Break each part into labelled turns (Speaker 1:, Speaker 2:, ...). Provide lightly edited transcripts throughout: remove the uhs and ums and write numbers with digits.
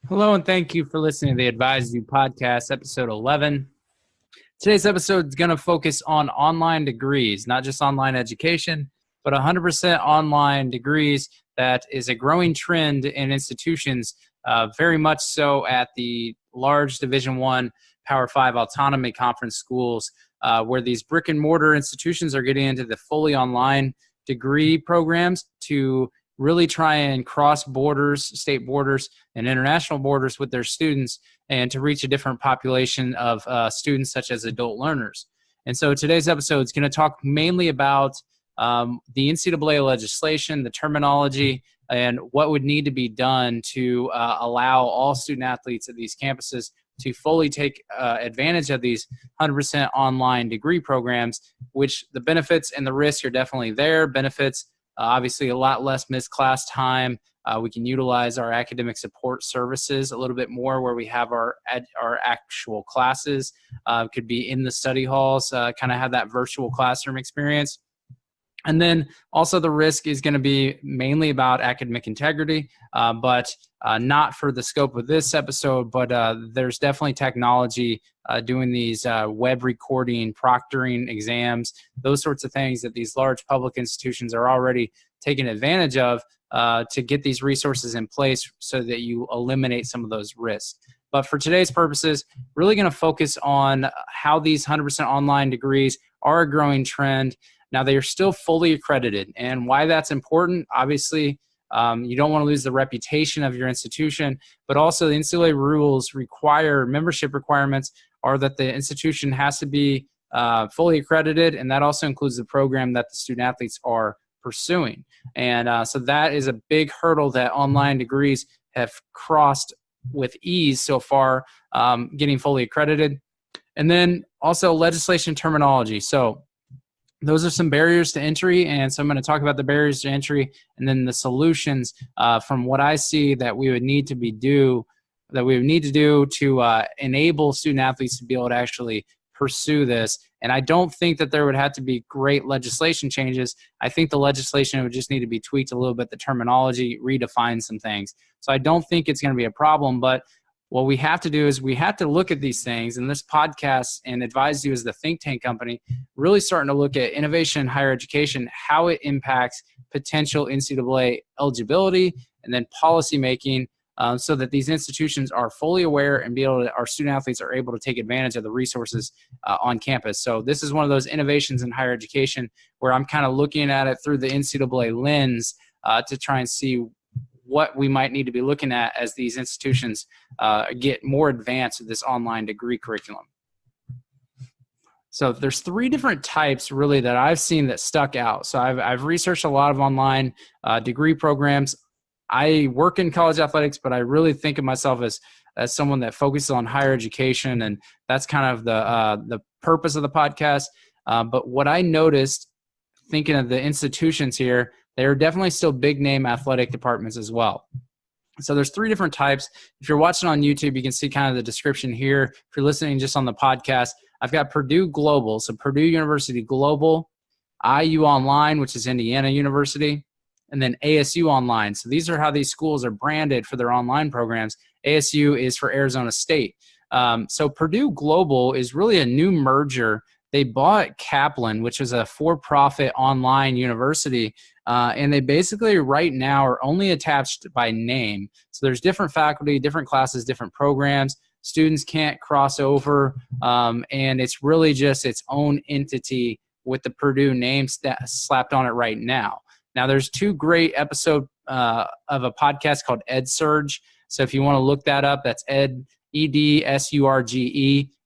Speaker 1: Hello, and thank you for listening to the AdvisEdu Podcast, episode 11. Today's episode is going to focus on online degrees, not just online education, but 100% online degrees. That is a growing trend in institutions, very much so at the large Division I, Power 5 autonomy conference schools, where these brick and mortar institutions are getting into the fully online degree programs to really try and cross borders, state borders, and international borders with their students and to reach a different population of students such as adult learners. And so today's episode is going to talk mainly about the NCAA legislation, the terminology, and what would need to be done to allow all student athletes at these campuses to fully take advantage of these 100% online degree programs, which the benefits and the risks are definitely there. Benefits, obviously, a lot less missed class time. We can utilize our academic support services a little bit more where we have our actual classes. Could be in the study halls, kind of have that virtual classroom experience. And then also the risk is going to be mainly about academic integrity, but not for the scope of this episode, but there's definitely technology doing these web recording, proctoring exams, those sorts of things that these large public institutions are already taking advantage of to get these resources in place so that you eliminate some of those risks. But for today's purposes, really going to focus on how these 100% online degrees are a growing trend. Now, they are still fully accredited, and why that's important, obviously, you don't want to lose the reputation of your institution, but also the NCAA rules require, membership requirements are that the institution has to be fully accredited, and that also includes the program that the student athletes are pursuing. And so that is a big hurdle that online degrees have crossed with ease so far, getting fully accredited. And then also legislation terminology. So those are some barriers to entry, and so I'm going to talk about the barriers to entry and then the solutions from what I see that we would need to do to enable student athletes to be able to actually pursue this. And I don't think that there would have to be great legislation changes. I think the legislation would just need to be tweaked a little bit, the terminology, redefine some things. So I don't think it's going to be a problem, but what we have to do is we have to look at these things, and this podcast and AdvisEdu as the think tank company really starting to look at innovation in higher education, how it impacts potential NCAA eligibility, and then policy making so that these institutions are fully aware and our student athletes are able to take advantage of the resources on campus. So this is one of those innovations in higher education where I'm kind of looking at it through the NCAA lens to try and see what we might need to be looking at as these institutions get more advanced with this online degree curriculum. So there's three different types really that I've seen that stuck out. So I've researched a lot of online degree programs. I work in college athletics, but I really think of myself as someone that focuses on higher education, and that's kind of the purpose of the podcast. But what I noticed thinking of the institutions here, there are definitely still big name athletic departments as well. So there's three different types. If you're watching on YouTube, you can see kind of the description here. If you're listening just on the podcast, I've got Purdue Global. So Purdue University Global, IU Online, which is Indiana University, and then ASU Online. So these are how these schools are branded for their online programs. ASU is for Arizona State. So Purdue Global is really a new merger. They bought Kaplan, which is a for-profit online university, and they basically right now are only attached by name. So there's different faculty, different classes, different programs. Students can't cross over, and it's really just its own entity with the Purdue name slapped on it right now. Now, there's two great episodes of a podcast called EdSurge. So if you want to look that up, that's EdSurge.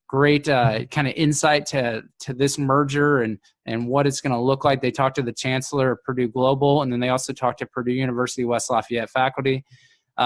Speaker 1: Great kind of insight to this merger and what it's going to look like. They talked to the chancellor of Purdue Global, and then they also talked to Purdue University West Lafayette faculty.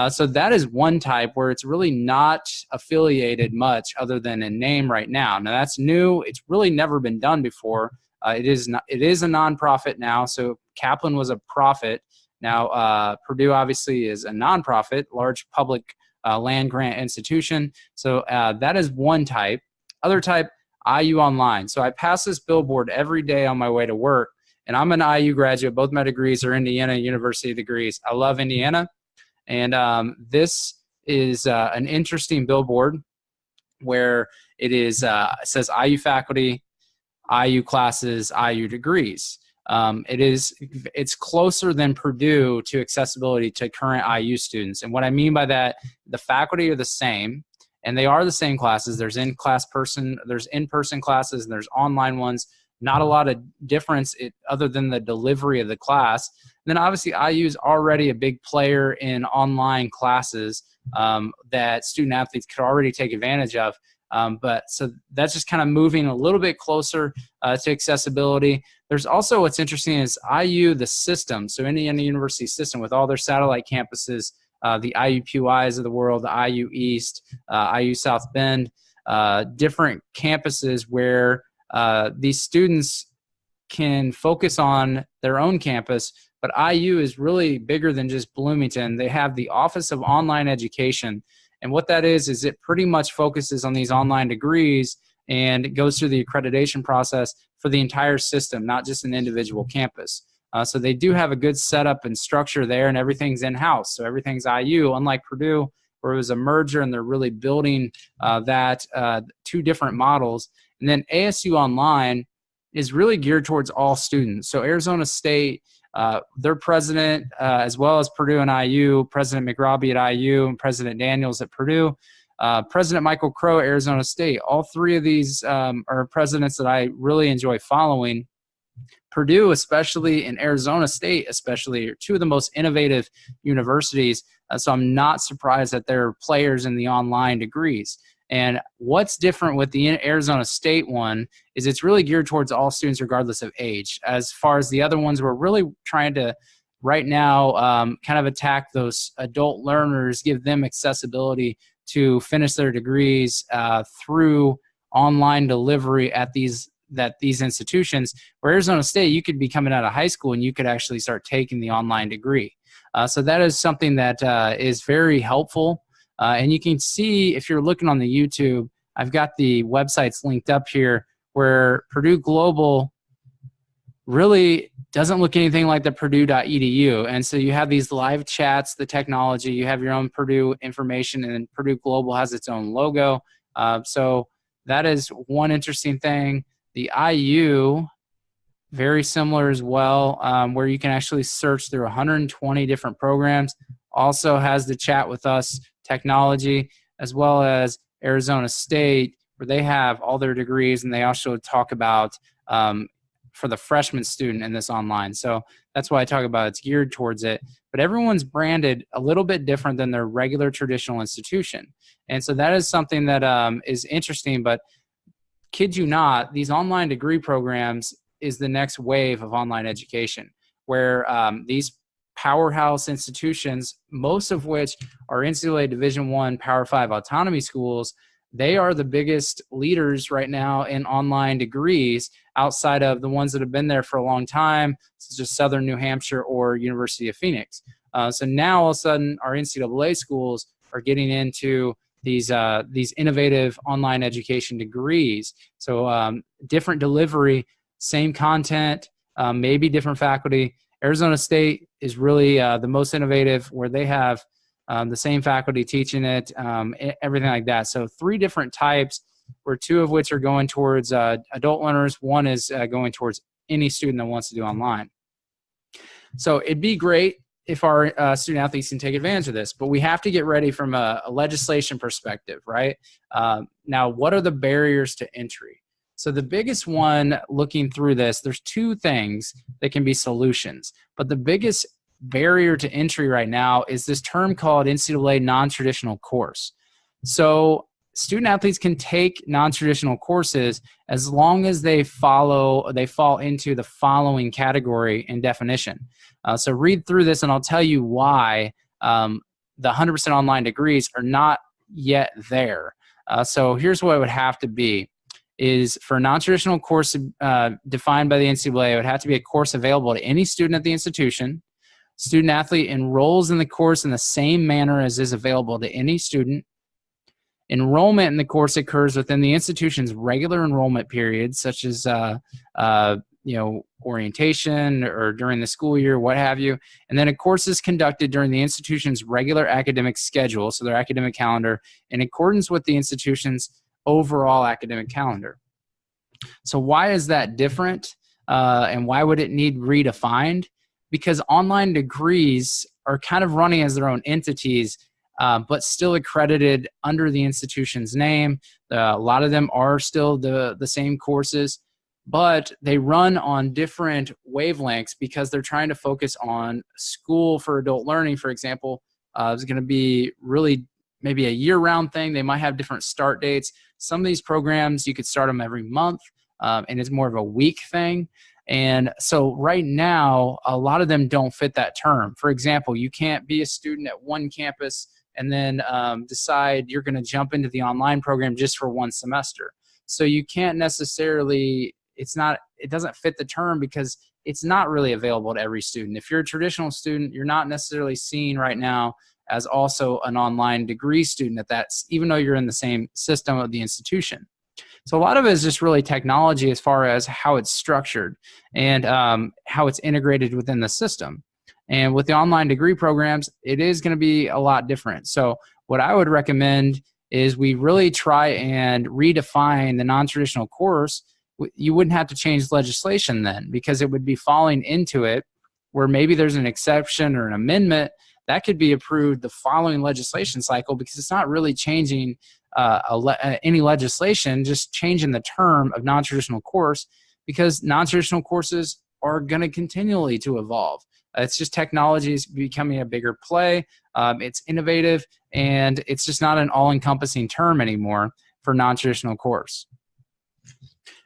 Speaker 1: So that is one type where it's really not affiliated much other than in name right now. Now, that's new. It's really never been done before. It is a nonprofit now. So Kaplan was a profit. Now, Purdue obviously is a nonprofit, large public land grant institution. So that is one type. Other type, IU Online. So I pass this billboard every day on my way to work, and I'm an IU graduate. Both my degrees are Indiana University degrees. I love Indiana, and this is an interesting billboard where it says IU faculty, IU classes, IU degrees. It's closer than Purdue to accessibility to current IU students. And what I mean by that, the faculty are the same, and they are the same classes. There's in-person classes, and there's online ones. Not a lot of difference other than the delivery of the class. And then obviously IU is already a big player in online classes that student athletes could already take advantage of. But so that's just kind of moving a little bit closer to accessibility. There's also, what's interesting is IU, the system. So Indiana University system with all their satellite campuses, the IUPUIs of the world, the IU East, IU South Bend, different campuses where these students can focus on their own campus. But IU is really bigger than just Bloomington. They have the Office of Online Education. And what that is it pretty much focuses on these online degrees, and it goes through the accreditation process for the entire system, not just an individual campus. So they do have a good setup and structure there, and everything's in-house. So everything's IU, unlike Purdue, where it was a merger and they're really building two different models. And then ASU Online is really geared towards all students. So Arizona State, their president, as well as Purdue and IU, President McRobbie at IU and President Daniels at Purdue, President Michael Crow at Arizona State. All three of these are presidents that I really enjoy following. Purdue especially and Arizona State especially are two of the most innovative universities, so I'm not surprised that they're players in the online degrees. And what's different with the Arizona State one is it's really geared towards all students regardless of age. As far as the other ones, we're really trying to right now kind of attack those adult learners, give them accessibility to finish their degrees through online delivery at these institutions. Where Arizona State, you could be coming out of high school and you could actually start taking the online degree. So that is something that is very helpful. And you can see, if you're looking on the YouTube, I've got the websites linked up here where Purdue Global really doesn't look anything like the purdue.edu. And so you have these live chats, the technology, you have your own Purdue information, and then Purdue Global has its own logo. So that is one interesting thing. The IU, very similar as well, where you can actually search through 120 different programs. Also has the chat with us technology, as well as Arizona State, where they have all their degrees, and they also talk about for the freshman student in this online. So that's why I talk about it's geared towards it. But everyone's branded a little bit different than their regular traditional institution. And so that is something that is interesting. But kid you not, these online degree programs is the next wave of online education, where these powerhouse institutions, most of which are NCAA Division I Power 5 autonomy schools, they are the biggest leaders right now in online degrees outside of the ones that have been there for a long time, such as Southern New Hampshire or University of Phoenix. So now all of a sudden our NCAA schools are getting into these innovative online education degrees. So different delivery, same content, maybe different faculty. Arizona State is really the most innovative, where they have the same faculty teaching it, everything like that. So 3 different types, where 2 of which are going towards adult learners. 1 is going towards any student that wants to do online. So it'd be great if our student athletes can take advantage of this, but we have to get ready from a legislation perspective, right? Now, what are the barriers to entry? So the biggest one, looking through this, there's 2 things that can be solutions. But the biggest barrier to entry right now is this term called NCAA non-traditional course. So student athletes can take non-traditional courses as long as they fall into the following category and definition. So read through this and I'll tell you why the 100% online degrees are not yet there. So here's what it would have to be. Is for a non-traditional course defined by the NCAA, it would have to be a course available to any student at the institution. Student athlete enrolls in the course in the same manner as is available to any student. Enrollment in the course occurs within the institution's regular enrollment periods, such as orientation or during the school year, what have you. And then a course is conducted during the institution's regular academic schedule, so their academic calendar, in accordance with the institution's overall academic calendar. So why is that different? And why would it need redefined? Because online degrees are kind of running as their own entities, but still accredited under the institution's name. A lot of them are still the same courses, but they run on different wavelengths because they're trying to focus on school for adult learning, for example. It's going to be really maybe a year-round thing. They might have different start dates. Some of these programs, you could start them every month, and it's more of a week thing. And so right now, a lot of them don't fit that term. For example, you can't be a student at one campus and then decide you're going to jump into the online program just for one semester. So you can't necessarily, it doesn't fit the term because it's not really available to every student. If you're a traditional student, you're not necessarily seen right now as also an online degree student even though you're in the same system of the institution. So a lot of it is just really technology as far as how it's structured and how it's integrated within the system. And with the online degree programs, it is going to be a lot different. So what I would recommend is we really try and redefine the non-traditional course. You wouldn't have to change legislation then, because it would be falling into it where maybe there's an exception or an amendment that could be approved the following legislation cycle, because it's not really changing any legislation, just changing the term of non-traditional course, because non-traditional courses are going to continually to evolve. It's just technology is becoming a bigger play. It's innovative, and it's just not an all-encompassing term anymore for non-traditional course.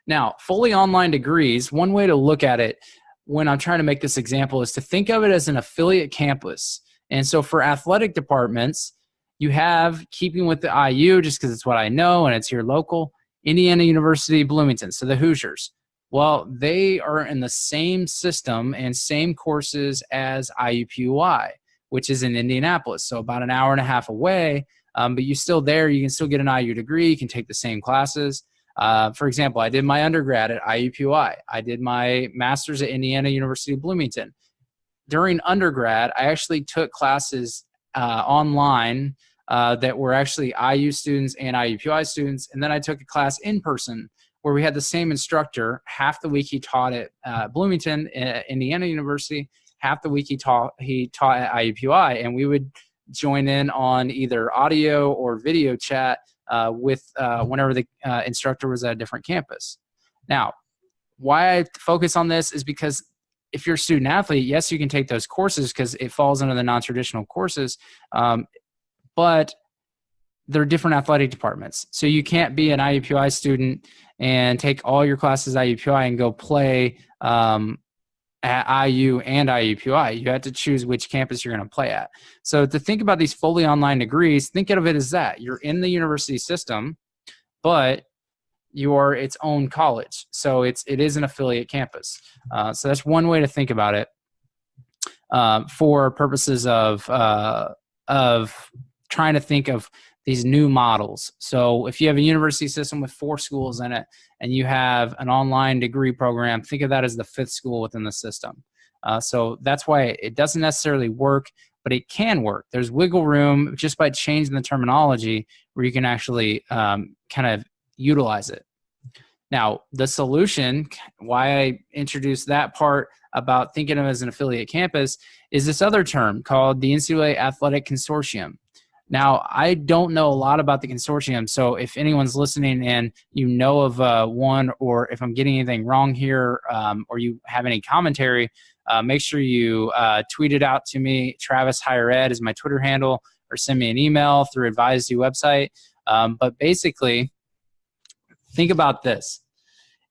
Speaker 1: Now, fully online degrees, one way to look at it when I'm trying to make this example is to think of it as an affiliate campus. And so for athletic departments, you have, keeping with the IU, just because it's what I know and it's here local, Indiana University Bloomington, so the Hoosiers. Well, they are in the same system and same courses as IUPUI, which is in Indianapolis, so about an hour and a half away, but you can still get an IU degree, you can take the same classes. For example, I did my undergrad at IUPUI. I did my master's at Indiana University Bloomington. During undergrad, I actually took classes online that were actually IU students and IUPUI students, and then I took a class in person where we had the same instructor. Half the week he taught at Bloomington, Indiana University, half the week he taught at IUPUI, and we would join in on either audio or video chat whenever the instructor was at a different campus. Now, why I focus on this is because if you're a student athlete, yes, you can take those courses because it falls under the non-traditional courses, but they're different athletic departments. So you can't be an IUPUI student and take all your classes at IUPUI and go play at IU and IUPUI. You have to choose which campus you're going to play at. So to think about these fully online degrees, think of it as that. You're in the university system, but you are its own college. So it is an affiliate campus. So that's one way to think about it for purposes of trying to think of these new models. So if you have a university system with 4 schools in it and you have an online degree program, think of that as the 5th school within the system. So that's why it doesn't necessarily work, but it can work. There's wiggle room just by changing the terminology where you can actually kind of utilize it. Now, the solution, why I introduced that part about thinking of it as an affiliate campus, is this other term called the NCAA Athletic Consortium. Now, I don't know a lot about the consortium, so if anyone's listening and you know of one, or if I'm getting anything wrong here, or you have any commentary, make sure you tweet it out to me. Travis Higher Ed is my Twitter handle, or send me an email through AdvisEdu website. But basically, think about this.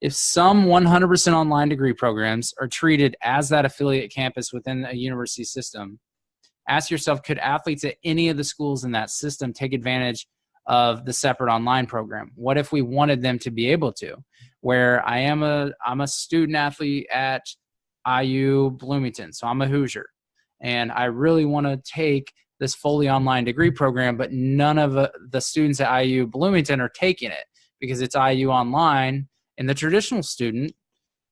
Speaker 1: If some 100% online degree programs are treated as that affiliate campus within a university system, ask yourself, could athletes at any of the schools in that system take advantage of the separate online program? What if we wanted them to be able to? Where I'm a student athlete at IU Bloomington, so I'm a Hoosier, and I really want to take this fully online degree program, but none of the students at IU Bloomington are taking it because it's IU online, and the traditional student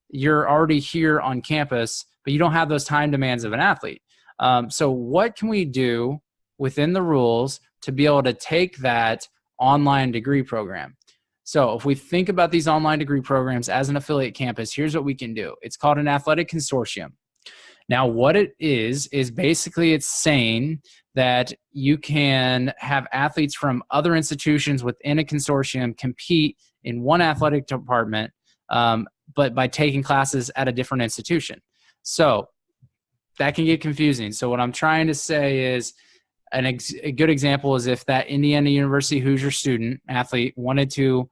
Speaker 1: you're already here on campus, but you don't have those time demands of an athlete. So what can we do within the rules to be able to take that online degree program? So if we think about these online degree programs as an affiliate campus, here's what we can do. It's called an athletic consortium. Now, what it is basically it's saying that you can have athletes from other institutions within a consortium compete in one athletic department, but by taking classes at a different institution. So that can get confusing. So what I'm trying to say is a good example is if that Indiana University Hoosier student athlete wanted to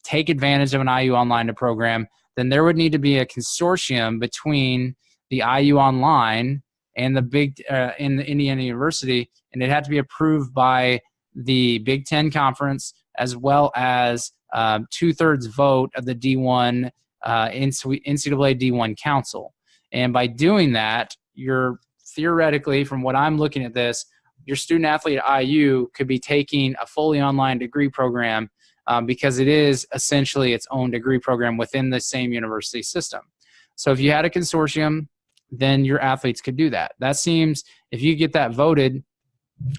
Speaker 1: take advantage of an IU Online program, then there would need to be a consortium between the IU Online and the in the Indiana University, and it had to be approved by the Big Ten Conference as well as 2/3 vote of the D1 NCAA D1 Council. And by doing that, you're theoretically, from what I'm looking at this, your student athlete at IU could be taking a fully online degree program because it is essentially its own degree program within the same university system. So if you had a consortium, then your athletes could do that. That seems, if you get that voted,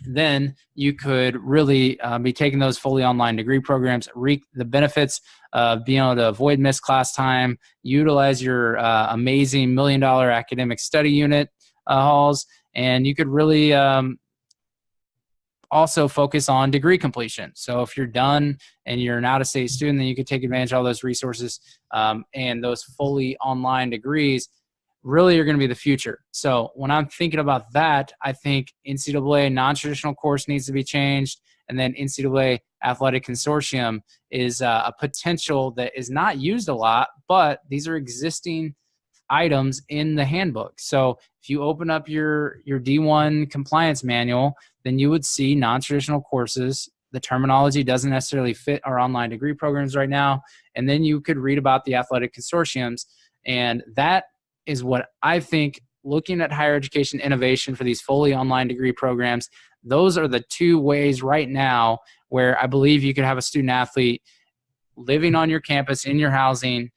Speaker 1: then you could really be taking those fully online degree programs, reap the benefits of being able to avoid missed class time, utilize your amazing $1 million academic study unit halls, and you could really also focus on degree completion. So if you're done and you're an out-of-state student, then you could take advantage of all those resources, and those fully online degrees really are going to be the future. So when I'm thinking about that, I think NCAA non-traditional course needs to be changed, and then NCAA Athletic Consortium is a potential that is not used a lot, but these are existing items in the handbook. So if you open up your D1 compliance manual, then you would see non-traditional courses. The terminology doesn't necessarily fit our online degree programs right now. And then you could read about the athletic consortiums. And that is what I think, looking at higher education innovation for these fully online degree programs, those are the two ways right now where I believe you could have a student athlete living on your campus in your housing,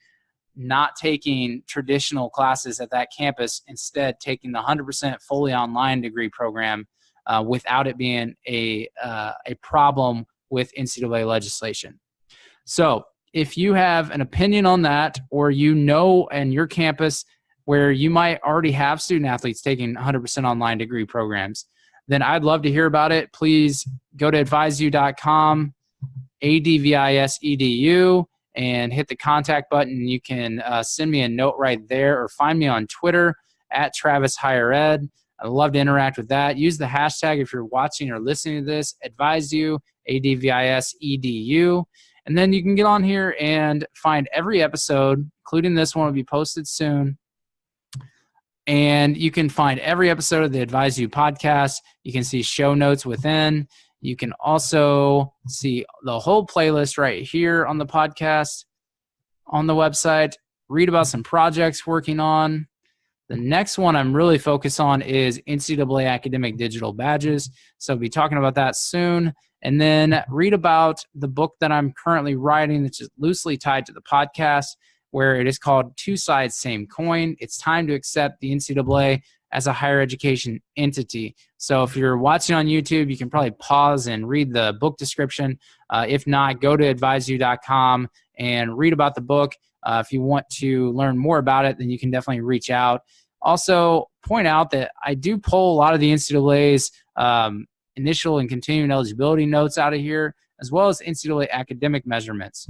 Speaker 1: not taking traditional classes at that campus, instead taking the 100% fully online degree program without it being a problem with NCAA legislation. So if you have an opinion on that, or you know in your campus where you might already have student athletes taking 100% online degree programs, then I'd love to hear about it. Please go to advisedu.com, AdvisEdu, and hit the contact button. You can send me a note right there, or find me on Twitter at Travis Higher Ed. I'd love to interact with that. Use the hashtag if you're watching or listening to this, AdvisEdu, AdvisEdu. And then you can get on here and find every episode, including this one will be posted soon. And you can find every episode of the AdvisEdu podcast. You can see show notes within. You can also see the whole playlist right here on the podcast, on the website. Read about some projects working on. The next one I'm really focused on is NCAA academic digital badges. So I'll be talking about that soon. And then read about the book that I'm currently writing, that's just loosely tied to the podcast, where it is called Two Sides, Same Coin. It's time to accept the NCAA as a higher education entity. So if you're watching on YouTube, you can probably pause and read the book description. If not, go to advisedu.com and read about the book. If you want to learn more about it, then you can definitely reach out. Also, point out that I do pull a lot of the NCAA's initial and continuing eligibility notes out of here, as well as NCAA academic measurements.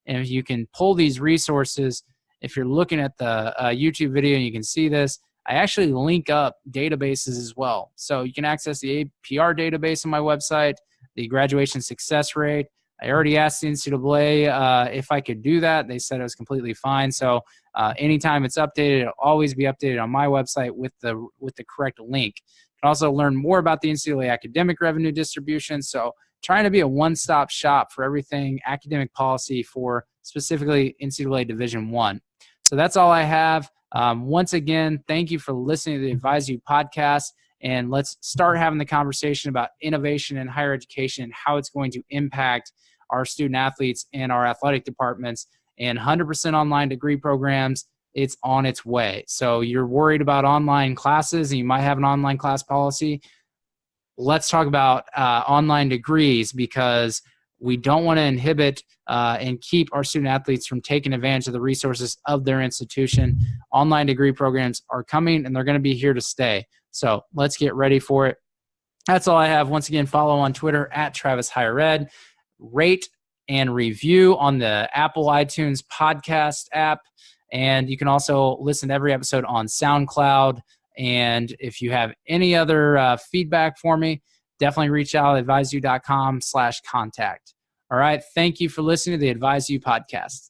Speaker 1: And if you can pull these resources, if you're looking at the YouTube video and you can see this, I actually link up databases as well. So you can access the APR database on my website, the graduation success rate. I already asked the NCAA if I could do that. They said it was completely fine. So anytime it's updated, it'll always be updated on my website with the correct link. You can also learn more about the NCAA academic revenue distribution. So trying to be a one-stop shop for everything academic policy for specifically NCAA Division I. So that's all I have. Once again, thank you for listening to the AdvisEdu podcast, and let's start having the conversation about innovation in higher education and how it's going to impact our student athletes and our athletic departments. and 100% online degree programs, it's on its way. So you're worried about online classes and you might have an online class policy. Let's talk about online degrees, because we don't want to inhibit and keep our student athletes from taking advantage of the resources of their institution. Online degree programs are coming and they're going to be here to stay. So let's get ready for it. That's all I have. Once again, follow on Twitter at Travis Higher Ed. Rate and review on the Apple iTunes podcast app. And you can also listen to every episode on SoundCloud. And if you have any other feedback for me, definitely reach out at advisedu.com/contact. All right. Thank you for listening to the AdvisEdu podcast.